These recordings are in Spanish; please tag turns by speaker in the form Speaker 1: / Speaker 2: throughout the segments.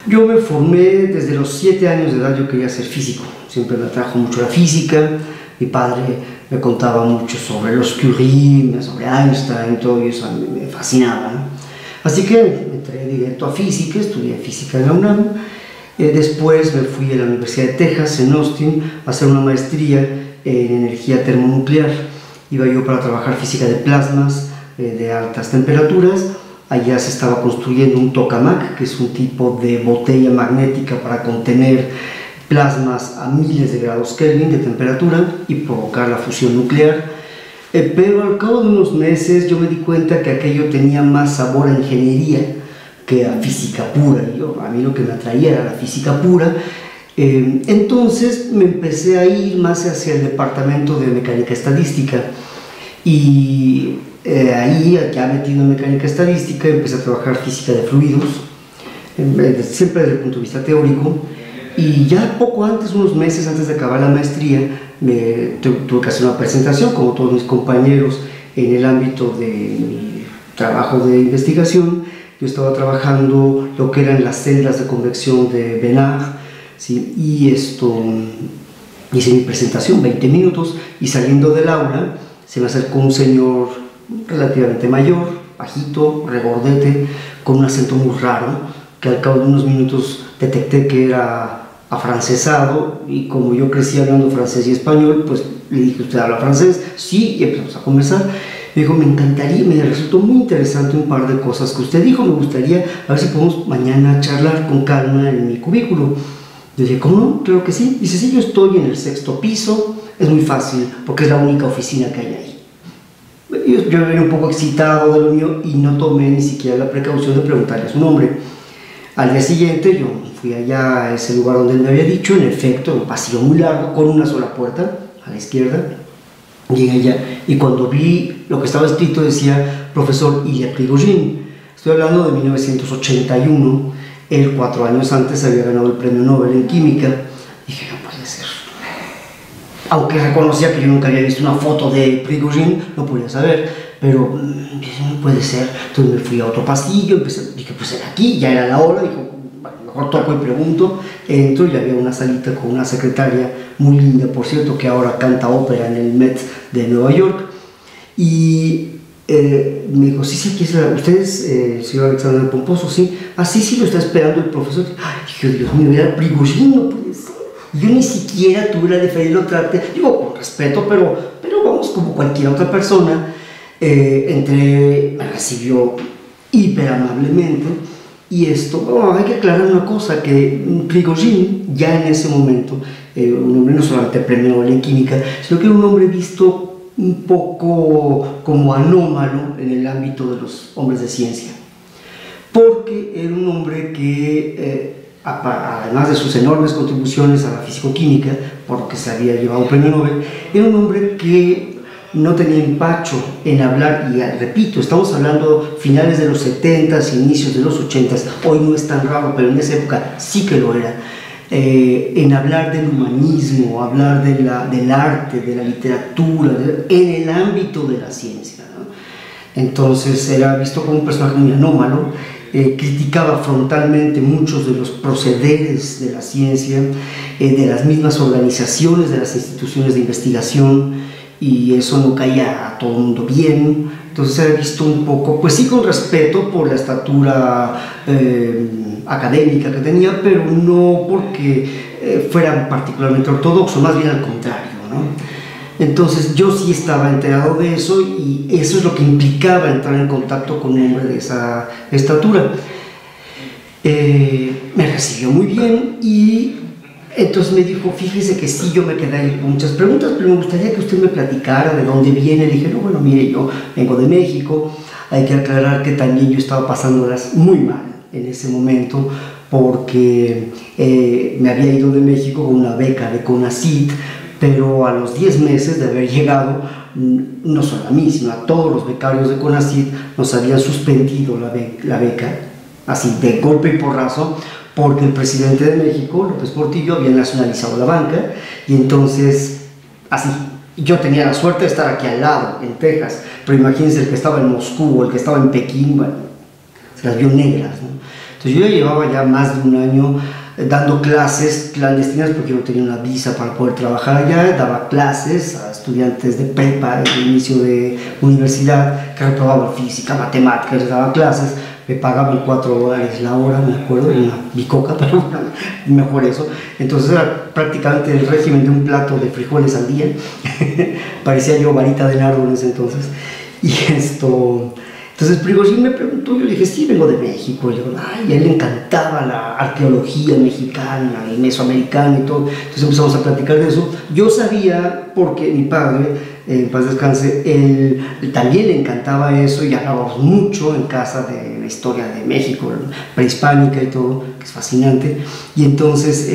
Speaker 1: Yo me formé desde los 7 años de edad, yo quería ser físico, siempre me atrajo mucho la física, mi padre me contaba mucho sobre los Curie, sobre Einstein, todo eso me fascinaba, ¿no? Así que entré directo a física, estudié física en la UNAM, después me fui a la Universidad de Texas, en Austin, a hacer una maestría en energía termonuclear. Iba yo para trabajar física de plasmas de altas temperaturas. Allá se estaba construyendo un tokamak, que es un tipo de botella magnética para contener plasmas a miles de grados Kelvin de temperatura y provocar la fusión nuclear. Pero al cabo de unos meses yo me di cuenta que aquello tenía más sabor a ingeniería que a física pura. A mí lo que me atraía era la física pura. Entonces me empecé a ir más hacia el departamento de mecánica estadística y ahí, ya metido en mecánica estadística, empecé a trabajar física de fluidos, siempre desde el punto de vista teórico. Y ya poco antes, unos meses antes de acabar la maestría, tuve que hacer una presentación, como todos mis compañeros, en el ámbito de mi trabajo de investigación. Yo estaba trabajando lo que eran las celdas de convección de Bénard, ¿sí? Y hice mi presentación, 20 minutos, y saliendo del aula, se me acercó un señor relativamente mayor, bajito, regordete, con un acento muy raro, que al cabo de unos minutos detecté que era afrancesado, y como yo crecí hablando francés y español, pues le dije: ¿usted habla francés? Sí, y empezamos a conversar. Me dijo: me encantaría, me resultó muy interesante un par de cosas que usted dijo, me gustaría a ver si podemos mañana charlar con calma en mi cubículo. Yo dije: ¿cómo no? Claro que sí. Dice: sí, yo estoy en el 6º piso, es muy fácil porque es la única oficina que hay ahí. Yo venía un poco excitado de lo mío y no tomé ni siquiera la precaución de preguntarle su nombre. Al día siguiente yo fui allá a ese lugar donde él me había dicho, en efecto, un pasillo muy largo con una sola puerta a la izquierda. Llegué allá y cuando vi lo que estaba escrito decía: profesor Ilya Prigogine. Estoy hablando de 1981, él 4 años antes había ganado el premio Nobel en química. Dije: no puede ser. Aunque reconocía que yo nunca había visto una foto de Prigogine, no podía saber, pero no puede ser. Entonces me fui a otro pasillo, dije: pues era aquí, ya era la hora. Dijo: bueno, mejor toco y pregunto. Entro y había una salita con una secretaria muy linda, por cierto, que ahora canta ópera en el Met de Nueva York. Y me dijo: sí, aquí es usted es señor Alexander Pomposo, sí. Ah, sí, lo está esperando el profesor. Ay, dije: Dios mío, era Prigogine, no puede ser. Yo ni siquiera tuve la deferencia, lo traté, digo, con respeto, pero vamos, como cualquier otra persona. Me recibió hiper amablemente. Y hay que aclarar una cosa, que Prigogine, ya en ese momento, un hombre no solamente premio Nobel en química, sino que era un hombre visto un poco como anómalo en el ámbito de los hombres de ciencia, porque era un hombre que además de sus enormes contribuciones a la físico-química, por lo que se había llevado el premio Nobel, era un hombre que no tenía empacho en hablar, y repito, estamos hablando finales de los 70s, inicios de los 80s, hoy no es tan raro, pero en esa época sí que lo era, en hablar del humanismo, hablar del arte, de la literatura, en el ámbito de la ciencia, ¿no? Entonces era visto como un personaje muy anómalo. Criticaba frontalmente muchos de los procederes de la ciencia, de las mismas organizaciones, de las instituciones de investigación, y eso no caía a todo el mundo bien. Entonces era visto un poco, pues sí, con respeto por la estatura académica que tenía, pero no porque fuera particularmente ortodoxo, más bien al contrario, ¿no? Entonces yo sí estaba enterado de eso, y eso es lo que implicaba entrar en contacto con un hombre de esa estatura. Me recibió muy bien, y entonces me dijo: fíjese que sí, yo me quedé ahí con muchas preguntas, pero me gustaría que usted me platicara de dónde viene. Le dije: no, bueno, mire, yo vengo de México. Hay que aclarar que también yo estaba pasándolas muy mal en ese momento, porque me había ido de México con una beca de CONACYT, pero a los 10 meses de haber llegado, no solo a mí, sino a todos los becarios de CONACYT, nos habían suspendido la beca, así de golpe y porrazo, porque el presidente de México, López Portillo, había nacionalizado la banca. Y entonces, así, yo tenía la suerte de estar aquí al lado, en Texas, pero imagínense el que estaba en Moscú o el que estaba en Pekín, bueno, se las vio negras, ¿no? Entonces yo ya llevaba ya más de un año dando clases clandestinas porque yo no tenía una visa para poder trabajar allá. Daba clases a estudiantes de prepa, de inicio de universidad, que reprobaban física, matemáticas, les daba clases. Me pagaban $4 la hora, me acuerdo, una bicoca, pero mejor eso. Entonces era prácticamente el régimen de un plato de frijoles al día. Parecía yo varita de nardo en ese entonces. Y entonces Prigozhin me preguntó, yo le dije, sí, vengo de México. Y yo, ay, a él le encantaba la arqueología mexicana y mesoamericana y todo. Entonces empezamos a platicar de eso. Yo sabía, porque mi padre, en paz descanse, él también le encantaba eso y hablábamos mucho en casa de la historia de México, prehispánica y todo, que es fascinante. Y entonces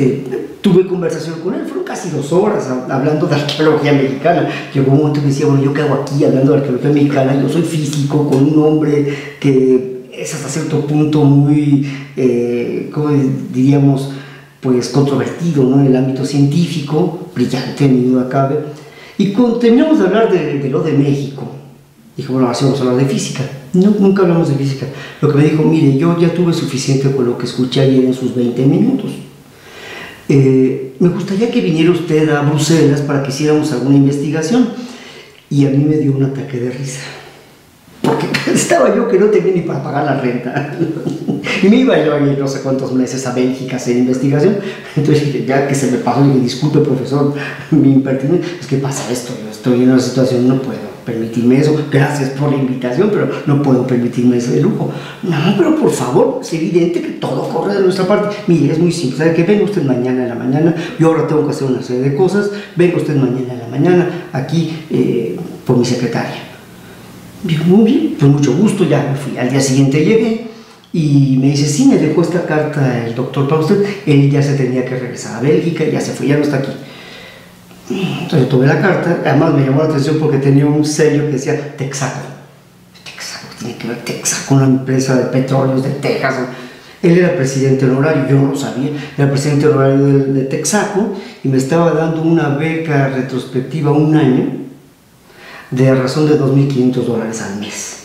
Speaker 1: tuve conversación con él, fueron casi 2 horas hablando de arqueología mexicana. Llegó un momento que decía, bueno, ¿yo qué hago aquí hablando de arqueología mexicana? Yo soy físico con un hombre que es hasta cierto punto muy, ¿cómo diríamos? Pues controvertido, ¿no? En el ámbito científico, brillante, ni duda cabe. Y cuando terminamos de hablar de lo de México, dije, bueno, así vamos a hablar de física. No, nunca hablamos de física. Lo que me dijo, mire, yo ya tuve suficiente con lo que escuché ayer en sus 20 minutos. Me gustaría que viniera usted a Bruselas para que hiciéramos alguna investigación. Y a mí me dio un ataque de risa. Porque estaba yo que no tenía ni para pagar la renta. Y me iba yo a ir no sé cuántos meses a Bélgica a hacer investigación. Entonces, ya que se me pasó, le dije, disculpe, profesor, mi impertinencia, es que pasa esto, yo estoy en una situación, no puedo permitirme eso, gracias por la invitación, pero no puedo permitirme ese lujo. No, pero por favor, es evidente que todo corre de nuestra parte. Mire, es muy simple, ¿sabe qué? Venga usted mañana en la mañana, yo ahora tengo que hacer una serie de cosas, venga usted mañana en la mañana, aquí, por mi secretaria. Digo, muy bien, pues mucho gusto, ya me fui. Al día siguiente llegué y me dice, sí, me dejó esta carta el doctor para usted. Él ya se tenía que regresar a Bélgica, ya se fue, ya no está aquí. Entonces tomé la carta, además me llamó la atención porque tenía un sello que decía Texaco. Texaco, tiene que ver Texaco, una empresa de petróleos de Texas. Él era presidente honorario, yo no lo sabía, era presidente honorario de Texaco y me estaba dando una beca retrospectiva 1 año de razón de $2.500 al mes.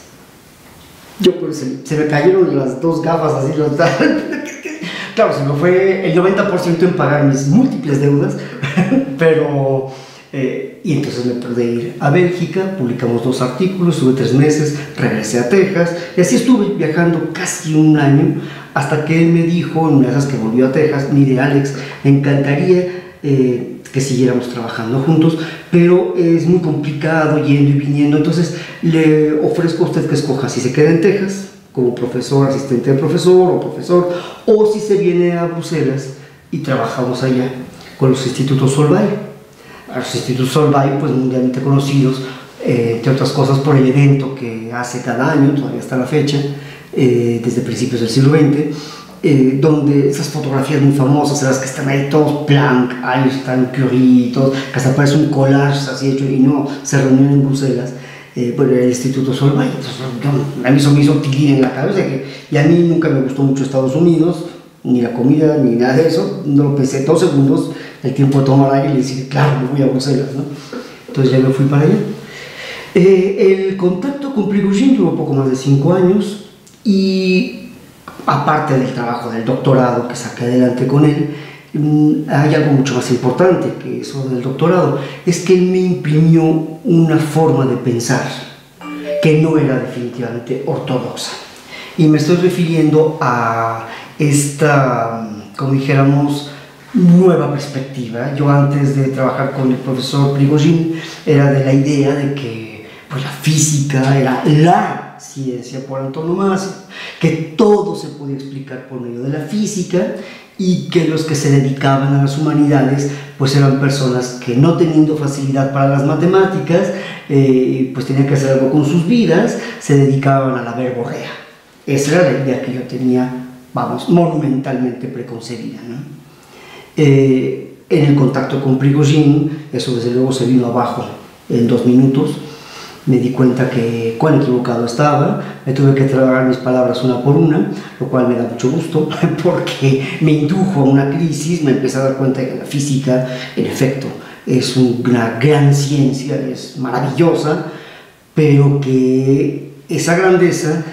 Speaker 1: Yo pues se me cayeron las 2 gafas así, claro, se me fue el 90% en pagar mis múltiples deudas, pero y entonces me pude ir a Bélgica, publicamos 2 artículos, estuve 3 meses, regresé a Texas y así estuve viajando casi 1 año hasta que él me dijo, en una de esas que volvió a Texas, mire Alex, me encantaría que siguiéramos trabajando juntos, pero es muy complicado yendo y viniendo, entonces le ofrezco a usted que escoja si se queda en Texas como profesor, asistente de profesor o profesor, o si se viene a Bruselas y trabajamos allá con los institutos Solvay. Los institutos Solvay, pues mundialmente conocidos, entre otras cosas por el evento que hace cada año, todavía hasta la fecha, desde principios del siglo XX, donde esas fotografías muy famosas en las que están ahí todos Planck, Einstein, Curie, todos, que hasta parece un collage así hecho y no, se reunieron en Bruselas, bueno, el Instituto Solvay. Entonces, a mí eso me hizo tilín en la cabeza y a mí nunca me gustó mucho Estados Unidos, ni la comida, ni nada de eso. No lo pensé 2 segundos, el tiempo de tomar aire y le dije, claro, me voy a Bruselas, ¿no? Entonces ya me fui para allá. El contacto con Prigozhin duró poco más de 5 años y aparte del trabajo del doctorado que saqué adelante con él, hay algo mucho más importante que eso del doctorado, es que él me imprimió una forma de pensar que no era definitivamente ortodoxa. Y me estoy refiriendo a esta, como dijéramos, nueva perspectiva. Yo antes de trabajar con el profesor Prigozhin era de la idea de que pues, la física era la ciencia por antonomasia, que todo se podía explicar por medio de la física y que los que se dedicaban a las humanidades pues eran personas que no teniendo facilidad para las matemáticas pues tenían que hacer algo con sus vidas, se dedicaban a la verborrea. Esa era la idea que yo tenía, vamos, monumentalmente preconcebida, ¿no? En el contacto con Prigozhin, eso desde luego se vino abajo en 2 minutos. Me di cuenta que cuán equivocado estaba, me tuve que tragar mis palabras una por una, lo cual me da mucho gusto porque me indujo a una crisis. Me empecé a dar cuenta de que la física, en efecto, es una gran ciencia, es maravillosa, pero que esa grandeza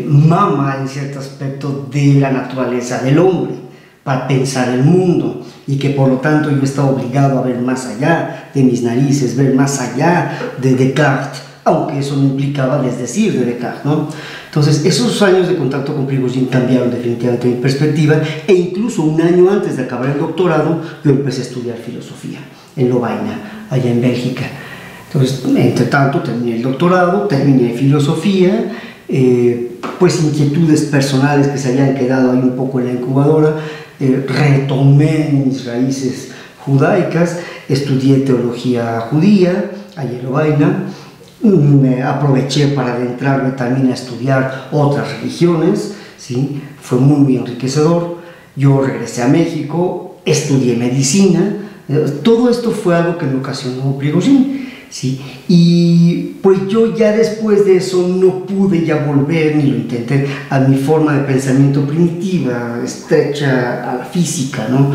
Speaker 1: mama en cierto aspecto de la naturaleza del hombre para pensar el mundo, y que por lo tanto yo estaba obligado a ver más allá de mis narices, ver más allá de Descartes, aunque eso no implicaba desdecir de Descartes, ¿no? Entonces, esos años de contacto con Prigogine cambiaron definitivamente mi perspectiva, e incluso un año antes de acabar el doctorado, yo empecé a estudiar filosofía en Lovaina, allá en Bélgica. Entonces, entre tanto, terminé el doctorado, terminé filosofía, pues inquietudes personales que se habían quedado ahí un poco en la incubadora, retomé mis raíces judaicas, estudié teología judía, allá en Lovaina. Me aproveché para adentrarme también a estudiar otras religiones, ¿sí? Fue muy enriquecedor. Yo regresé a México, estudié medicina, todo esto fue algo que me ocasionó Prigogine, ¿sí? Y pues yo ya después de eso no pude ya volver, ni lo intenté, a mi forma de pensamiento primitiva, estrecha a la física, ¿no?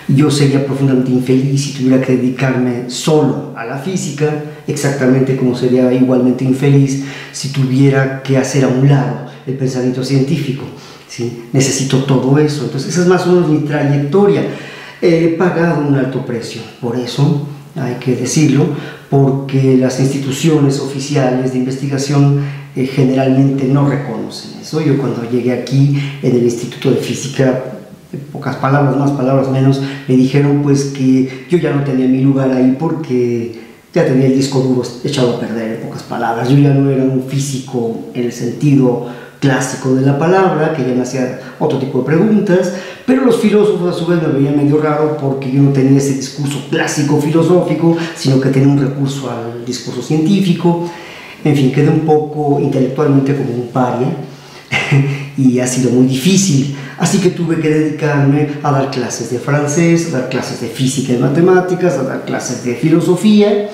Speaker 1: Yo sería profundamente infeliz si tuviera que dedicarme solo a la física, exactamente como sería igualmente infeliz si tuviera que hacer a un lado el pensamiento científico, ¿sí? Necesito todo eso. Entonces esa es más o menos mi trayectoria. He pagado un alto precio por eso, hay que decirlo, porque las instituciones oficiales de investigación generalmente no reconocen eso. Yo cuando llegué aquí en el Instituto de Física, pocas palabras más, palabras menos, me dijeron pues que yo ya no tenía mi lugar ahí porque ya tenía el disco duro echado a perder, en pocas palabras. Yo ya no era un físico en el sentido clásico de la palabra, que ya me hacía otro tipo de preguntas, pero los filósofos a su vez me veían medio raro porque yo no tenía ese discurso clásico filosófico, sino que tenía un recurso al discurso científico. En fin, quedé un poco intelectualmente como un paria y ha sido muy difícil, así que tuve que dedicarme a dar clases de francés, a dar clases de física y matemáticas, a dar clases de filosofía,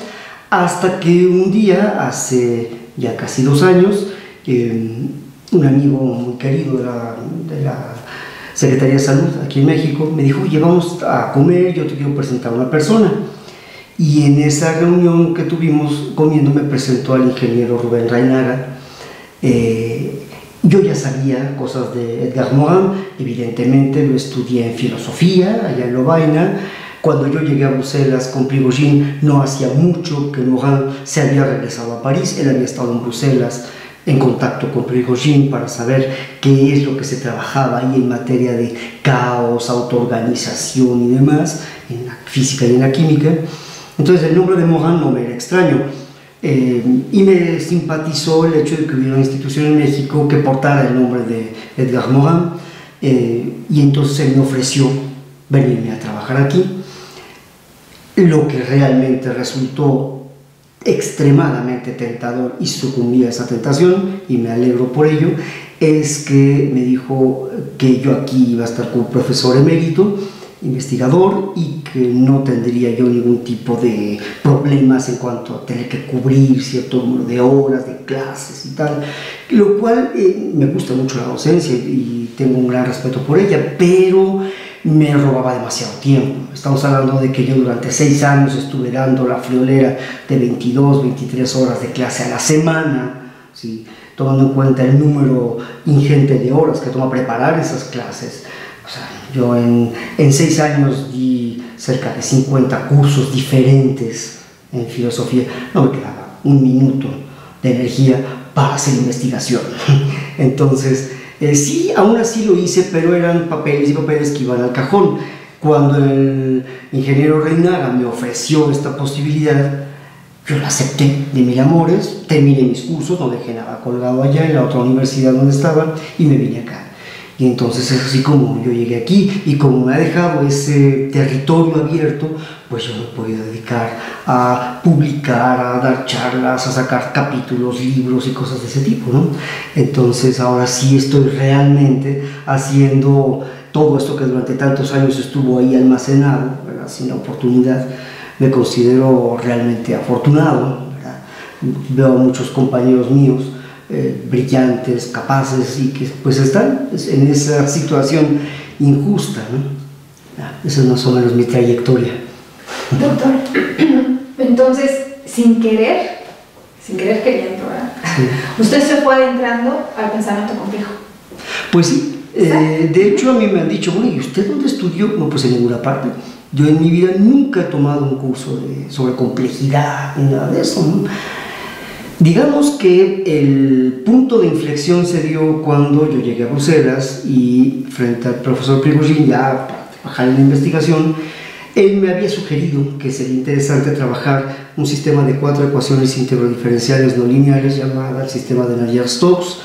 Speaker 1: hasta que un día, hace ya casi 2 años, un amigo muy querido de la Secretaría de Salud aquí en México me dijo: oye, vamos a comer, yo te quiero presentar a una persona. Y en esa reunión que tuvimos comiendo me presentó al ingeniero Rubén Reinaga. Yo ya sabía cosas de Edgar Morin, evidentemente lo estudié en filosofía allá en Lovaina. Cuando yo llegué a Bruselas con Prigogine no hacía mucho que Morin se había regresado a París, él había estado en Bruselas en contacto con Prigogine para saber qué es lo que se trabajaba ahí en materia de caos, autoorganización y demás, en la física y en la química. Entonces el nombre de Morin no me era extraño, y me simpatizó el hecho de que hubiera una institución en México que portara el nombre de Edgar Morin, y entonces él me ofreció venirme a trabajar aquí. Lo que realmente resultó extremadamente tentador, y sucumbí a esa tentación y me alegro por ello, es que me dijo que yo aquí iba a estar como profesor emérito, investigador, y que no tendría yo ningún tipo de problemas en cuanto a tener que cubrir cierto número de horas de clases y tal, lo cual me gusta mucho la docencia y tengo un gran respeto por ella, pero me robaba demasiado tiempo. Estamos hablando de que yo durante 6 años estuve dando la friolera de 22, 23 horas de clase a la semana, ¿sí? Tomando en cuenta el número ingente de horas que toma preparar esas clases. O sea, yo en 6 años di cerca de 50 cursos diferentes en filosofía. No me quedaba un minuto de energía para hacer investigación. Entonces, sí, aún así lo hice, pero eran papeles y papeles que iban al cajón. Cuando el ingeniero Reinaga me ofreció esta posibilidad, yo la acepté de mil amores, terminé mis cursos, no dejé nada colgado allá en la otra universidad donde estaba y me vine acá. Y entonces es así como yo llegué aquí, y como me ha dejado ese territorio abierto, pues yo me he podido dedicar a publicar, a dar charlas, a sacar capítulos, libros y cosas de ese tipo, ¿no? Entonces ahora sí estoy realmente haciendo todo esto que durante tantos años estuvo ahí almacenado, ¿verdad? Sin la oportunidad. Me considero realmente afortunado, ¿verdad? Veo a muchos compañeros míos brillantes, capaces, y que pues están en esa situación injusta, ¿no? Esa es más o menos mi trayectoria.
Speaker 2: Doctor, entonces, sin querer queriendo, ¿verdad?
Speaker 1: Sí.
Speaker 2: Usted se fue adentrando al pensamiento complejo.
Speaker 1: Pues sí, de hecho a mí me han dicho, bueno, ¿y usted dónde estudió? No, pues en ninguna parte. Yo en mi vida nunca he tomado un curso sobre complejidad ni nada de eso, ¿no? Digamos que el punto de inflexión se dio cuando yo llegué a Bruselas y frente al profesor Prigogine, ya para trabajar en la investigación, él me había sugerido que sería interesante trabajar un sistema de 4 ecuaciones íntegro-diferenciales no lineales llamado el sistema de Navier-Stokes,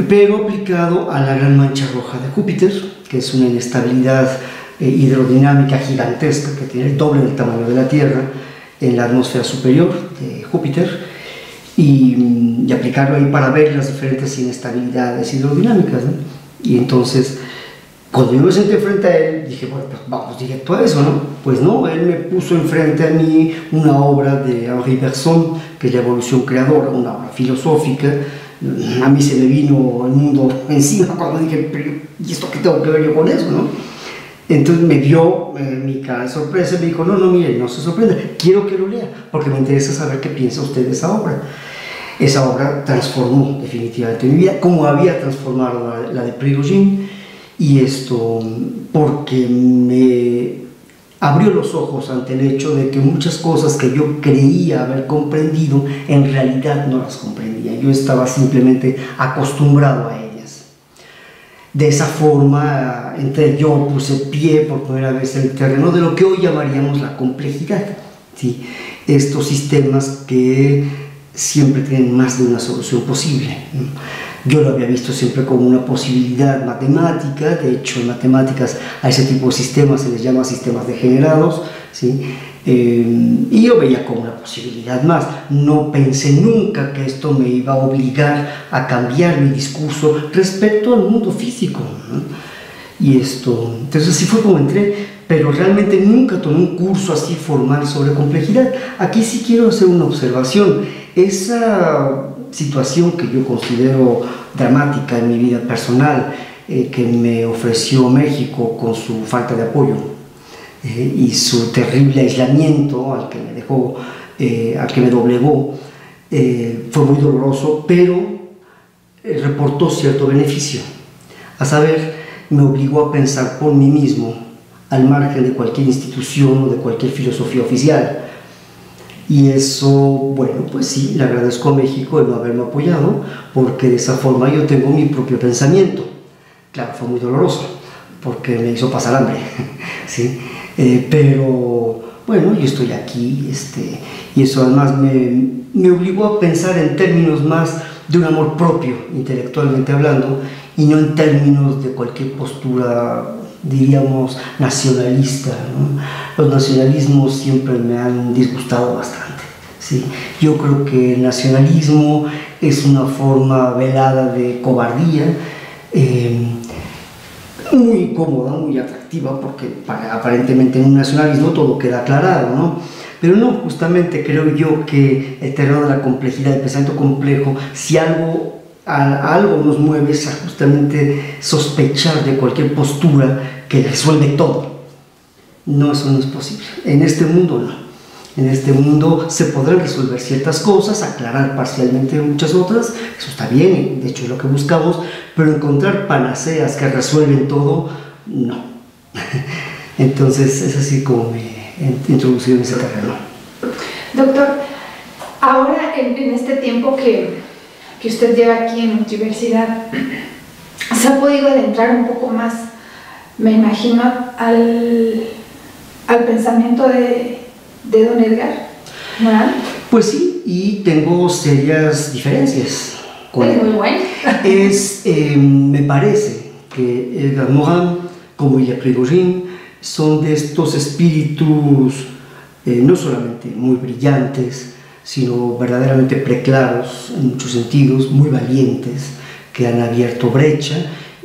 Speaker 1: pero aplicado a la gran mancha roja de Júpiter, que es una inestabilidad hidrodinámica gigantesca que tiene el doble del tamaño de la Tierra en la atmósfera superior de Júpiter, y aplicarlo ahí para ver las diferentes inestabilidades hidrodinámicas, ¿no? Y entonces, cuando yo me senté frente a él, dije, bueno, pues vamos directo a eso, ¿no? Pues no, él me puso enfrente a mí una obra de Henri Bergson, que es la evolución creadora, una obra filosófica. A mí se me vino el mundo encima cuando dije, pero ¿y esto qué tengo que ver yo con eso, no? Entonces me vio mi cara de sorpresa y me dijo, no, mire, no se sorprenda, quiero que lo lea, porque me interesa saber qué piensa usted de esa obra. Esa obra transformó definitivamente mi vida, como había transformado la de Prigogine, y esto porque me abrió los ojos ante el hecho de que muchas cosas que yo creía haber comprendido, en realidad no las comprendía. Yo estaba simplemente acostumbrado a ellas. De esa forma, yo puse pie por primera vez en el terreno de lo que hoy llamaríamos la complejidad, ¿sí? Estos sistemas que siempre tienen más de una solución posible, ¿no? Yo lo había visto siempre como una posibilidad matemática. De hecho, en matemáticas a ese tipo de sistemas se les llama sistemas degenerados, ¿sí? Y yo veía como una posibilidad más. No pensé nunca que esto me iba a obligar a cambiar mi discurso respecto al mundo físico, ¿no? Y entonces así fue como entré, pero realmente nunca tomé un curso así formal sobre complejidad. Aquí sí quiero hacer una observación. Esa situación que yo considero dramática en mi vida personal, que me ofreció México con su falta de apoyo y su terrible aislamiento al que me dejó, al que me doblegó, fue muy doloroso, pero reportó cierto beneficio. A saber, me obligó a pensar por mí mismo, al margen de cualquier institución o de cualquier filosofía oficial. Y eso, bueno, pues sí, le agradezco a México el no haberme apoyado, porque de esa forma yo tengo mi propio pensamiento. Claro, fue muy doloroso, porque me hizo pasar hambre, ¿sí? Pero bueno, yo estoy aquí, y eso además me obligó a pensar en términos más de un amor propio, intelectualmente hablando, y no en términos de cualquier postura, diríamos, nacionalista, ¿no? Los nacionalismos siempre me han disgustado bastante, ¿sí? Yo creo que el nacionalismo es una forma velada de cobardía, muy cómoda, muy atractiva, porque aparentemente en un nacionalismo todo queda aclarado, ¿no? Pero no, justamente creo yo que el terreno de la complejidad, el pensamiento complejo, si algo nos mueve es a justamente sospechar de cualquier postura que resuelve todo. No, eso no es posible. En este mundo no. En este mundo se podrán resolver ciertas cosas, aclarar parcialmente muchas otras, eso está bien, de hecho es lo que buscamos, pero encontrar panaceas que resuelven todo, no. Entonces es así como me he introducido en ese terreno.
Speaker 2: Doctor, ahora en este tiempo que usted lleva aquí en la universidad, ¿se ha podido adentrar un poco más, me imagino, al pensamiento de don Edgar Morin?
Speaker 1: Pues sí, y tengo serias diferencias con él.
Speaker 2: Muy bueno.
Speaker 1: Me parece que Edgar Morin, como Ilya Prigogine, son de estos espíritus no solamente muy brillantes, sino verdaderamente preclaros en muchos sentidos, muy valientes, que han abierto brecha,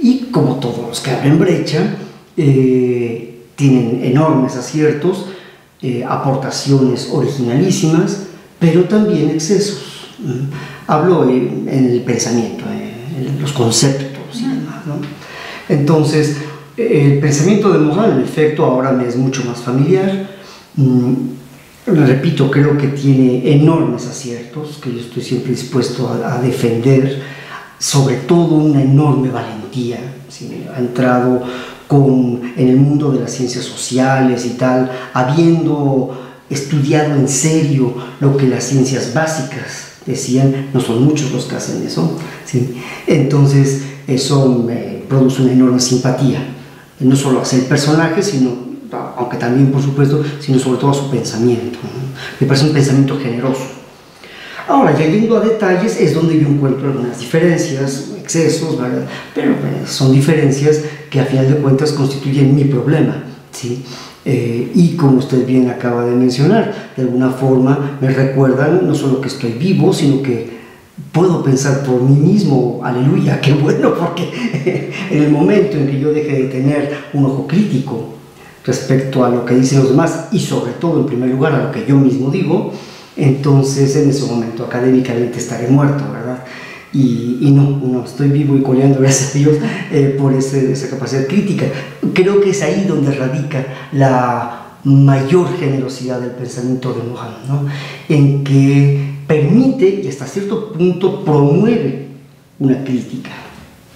Speaker 1: y como todos los que abren brecha, tienen enormes aciertos, aportaciones originalísimas, pero también excesos. Hablo en el pensamiento, en los conceptos y demás, ¿no? Entonces, el pensamiento de Morin, en efecto, ahora me es mucho más familiar. repito, creo que tiene enormes aciertos, que yo estoy siempre dispuesto a defender, sobre todo una enorme valentía, ¿sí? Ha entrado en el mundo de las ciencias sociales y tal, habiendo estudiado en serio lo que las ciencias básicas decían. No son muchos los que hacen eso, ¿sí? Entonces eso me produce una enorme simpatía, no solo hacia el personaje, sino, aunque también por supuesto, sino sobre todo a su pensamiento, ¿no? Me parece un pensamiento generoso. Ahora, ya yendo a detalles, es donde yo encuentro algunas diferencias, excesos, ¿verdad? Pero son diferencias que a final de cuentas constituyen mi problema, ¿sí? Y como usted bien acaba de mencionar, de alguna forma me recuerdan no solo que estoy vivo, sino que puedo pensar por mí mismo. Aleluya, qué bueno, porque en el momento en que yo deje de tener un ojo crítico respecto a lo que dicen los demás y sobre todo en primer lugar a lo que yo mismo digo, entonces en ese momento académicamente estaré muerto, ¿verdad? Y no, estoy vivo y coleando, gracias a Dios, por esa capacidad crítica. Creo que es ahí donde radica la mayor generosidad del pensamiento de Mohammed, ¿no? En que permite y hasta cierto punto promueve una crítica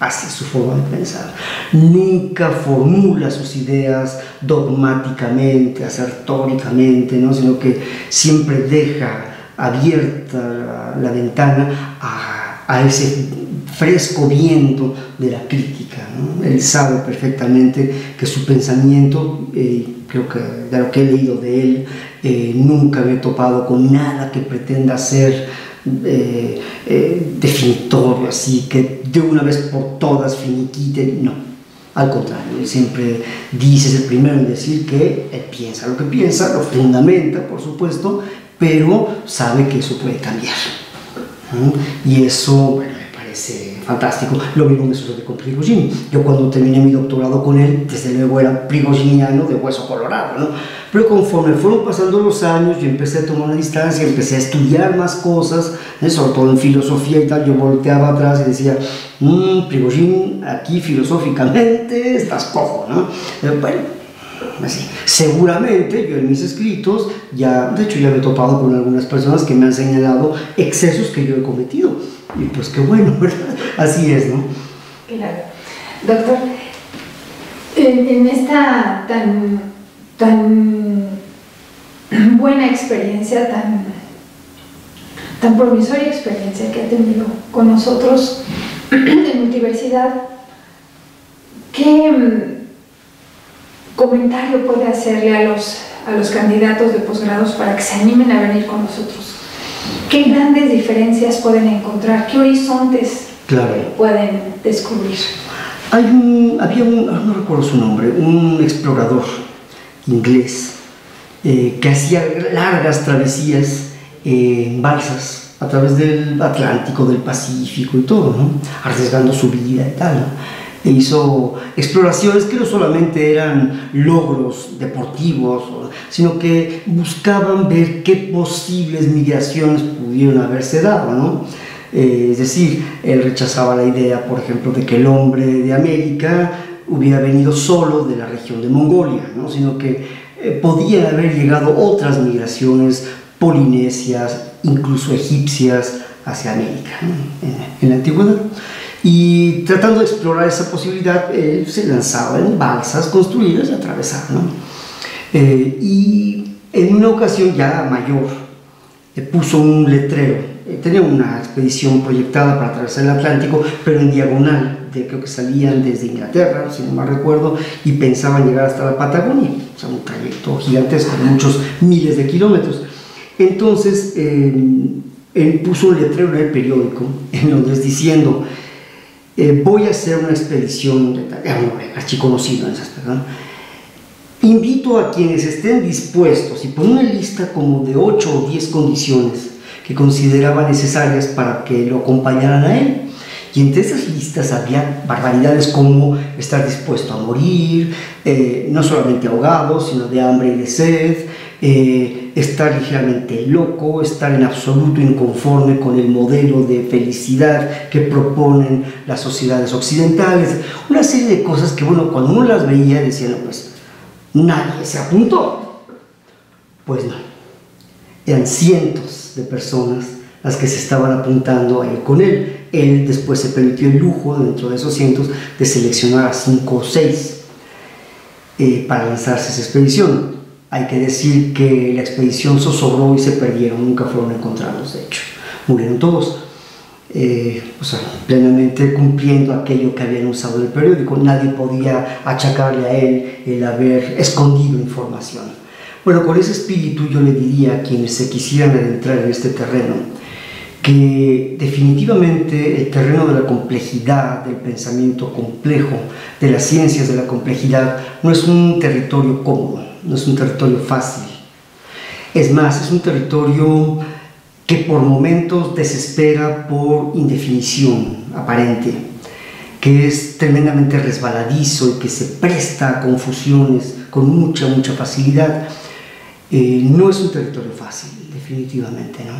Speaker 1: hacia su forma de pensar. Nunca formula sus ideas dogmáticamente, asertóricamente, ¿no? Sino que siempre deja abierta la ventana a ese fresco viento de la crítica, ¿no? Él sabe perfectamente que su pensamiento, creo que de lo que he leído de él, nunca me he topado con nada que pretenda ser definitorio, así que de una vez por todas finiquite, no. Al contrario, él siempre dice, es el primero en decir que él piensa lo que piensa, lo fundamenta, por supuesto, pero sabe que eso puede cambiar. Y eso, bueno, me parece fantástico. Lo mismo me sucede con Prigozhin. Yo cuando terminé mi doctorado con él, desde luego era prigozhiniano de hueso colorado, ¿no? Pero conforme fueron pasando los años, yo empecé a tomar una distancia, empecé a estudiar más cosas, sobre todo en filosofía y tal. Yo volteaba atrás y decía, Prigozhin, aquí filosóficamente estás cojo, ¿no? Bueno, así. Seguramente yo en mis escritos, de hecho ya me he topado con algunas personas que me han señalado excesos que yo he cometido. Y pues qué bueno, ¿verdad? Así es, ¿no?
Speaker 2: Claro. Doctor, en esta tan buena experiencia, tan promisoria experiencia que ha tenido con nosotros en Multiversidad, ¿qué comentario puede hacerle a los candidatos de posgrados para que se animen a venir con nosotros? ¿Qué grandes diferencias pueden encontrar? ¿Qué horizontes pueden descubrir?
Speaker 1: No recuerdo su nombre, un explorador inglés que hacía largas travesías en balsas a través del Atlántico, del Pacífico y todo, ¿no? Arriesgando su vida y tal, ¿no? E hizo exploraciones que no solamente eran logros deportivos, sino que buscaban ver qué posibles migraciones pudieron haberse dado, ¿no? Es decir, él rechazaba la idea, por ejemplo, de que el hombre de América hubiera venido solo de la región de Mongolia, ¿no? Sino que podían haber llegado otras migraciones polinesias, incluso egipcias, hacia América, ¿no? en la antigüedad. Y tratando de explorar esa posibilidad, él se lanzaba en balsas construidas y atravesar, ¿no? Y en una ocasión ya mayor, puso un letrero. Tenía una expedición proyectada para atravesar el Atlántico, pero en diagonal, creo que salían desde Inglaterra, si no mal recuerdo, y pensaban llegar hasta la Patagonia, o sea, un trayecto gigantesco de muchos miles de kilómetros. Entonces, él puso un letrero en el periódico, en Londres, diciendo: voy a hacer una expedición, archiconocido en ese aspecto, ¿no? Invito a quienes estén dispuestos, y pone una lista como de 8 o 10 condiciones que consideraba necesarias para que lo acompañaran a él. Y entre esas listas había barbaridades como estar dispuesto a morir, no solamente ahogado, sino de hambre y de sed, estar ligeramente loco, estar en absoluto inconforme con el modelo de felicidad que proponen las sociedades occidentales, una serie de cosas que, bueno, cuando uno las veía decía, no, pues nadie se apuntó. Pues no, eran cientos de personas las que se estaban apuntando a ir con él. Él después se permitió el lujo, dentro de esos cientos, de seleccionar a 5 o 6 para lanzarse esa expedición. Hay que decir que la expedición zozobró y se perdieron, nunca fueron encontrados, de hecho, murieron todos. Plenamente cumpliendo aquello que habían usado en el periódico. Nadie podía achacarle a él el haber escondido información. Bueno, con ese espíritu yo le diría a quienes se quisieran adentrar en este terreno que definitivamente el terreno de la complejidad, del pensamiento complejo, de las ciencias de la complejidad, no es un territorio cómodo, no es un territorio fácil. Es más, es un territorio que por momentos desespera por indefinición aparente, que es tremendamente resbaladizo y que se presta a confusiones con mucha facilidad. No es un territorio fácil, definitivamente, ¿no?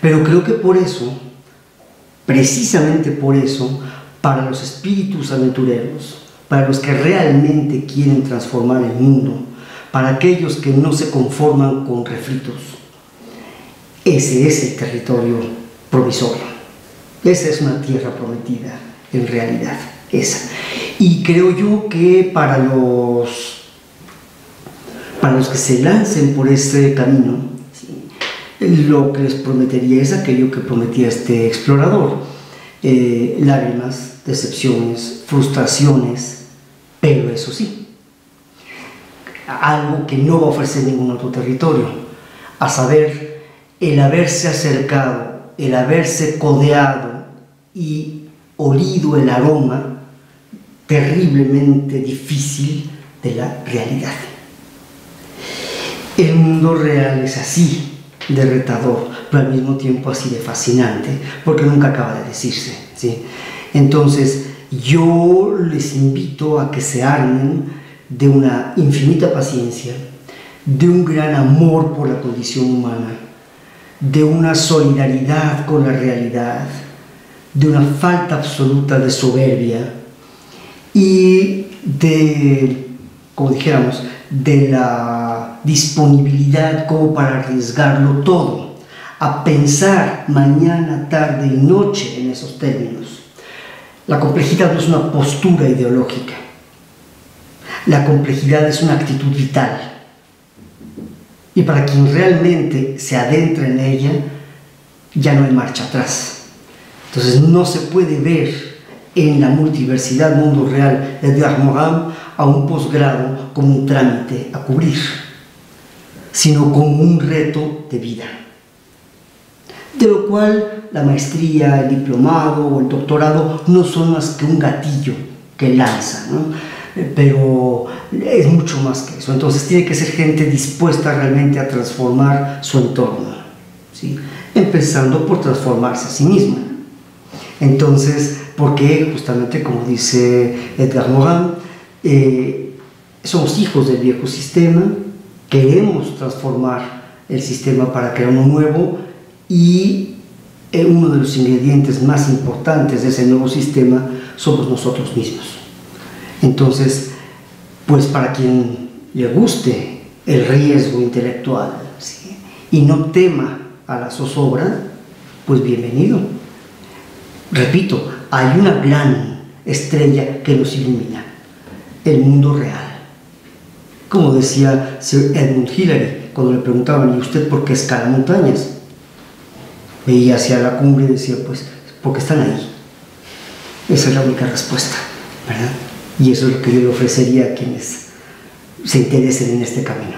Speaker 1: Pero creo que por eso, precisamente por eso, para los espíritus aventureros, para los que realmente quieren transformar el mundo, para aquellos que no se conforman con refritos, ese es el territorio provisorio. Esa es una tierra prometida, en realidad, esa. Y creo yo que para los que se lancen por ese camino, ¿sí?, lo que les prometería es aquello que prometía este explorador: lágrimas, decepciones, frustraciones, pero eso sí, algo que no va a ofrecer ningún otro territorio, a saber, el haberse acercado, el haberse codeado y olido el aroma terriblemente difícil de la realidad. El mundo real es así de retador, pero al mismo tiempo así de fascinante, porque nunca acaba de decirse, ¿sí? Entonces, yo les invito a que se armen de una infinita paciencia, de un gran amor por la condición humana, de una solidaridad con la realidad, de una falta absoluta de soberbia y de, como dijéramos, de la disponibilidad como para arriesgarlo todo, a pensar mañana, tarde y noche en esos términos. La complejidad no es una postura ideológica, la complejidad es una actitud vital. Y para quien realmente se adentra en ella, ya no hay marcha atrás. Entonces no se puede ver en la multiversidad mundo real de Edgar Morin a un posgrado como un trámite a cubrir, sino como un reto de vida. De lo cual la maestría, el diplomado o el doctorado no son más que un gatillo que lanza, ¿no? Pero es mucho más que eso. Entonces tiene que ser gente dispuesta realmente a transformar su entorno, ¿sí?, empezando por transformarse a sí misma. Entonces, porque justamente como dice Edgar Morin, somos hijos del viejo sistema, queremos transformar el sistema para crear uno nuevo, y uno de los ingredientes más importantes de ese nuevo sistema somos nosotros mismos. Entonces, pues para quien le guste el riesgo intelectual, ¿sí?, y no tema a la zozobra, pues bienvenido. Repito, hay una gran estrella que nos ilumina: el mundo real. Como decía Sir Edmund Hillary cuando le preguntaban: ¿y usted por qué escala montañas? Veía hacia la cumbre y decía: pues porque están ahí. Esa es la única respuesta, ¿verdad? Y eso es lo que yo le ofrecería a quienes se interesen en este camino.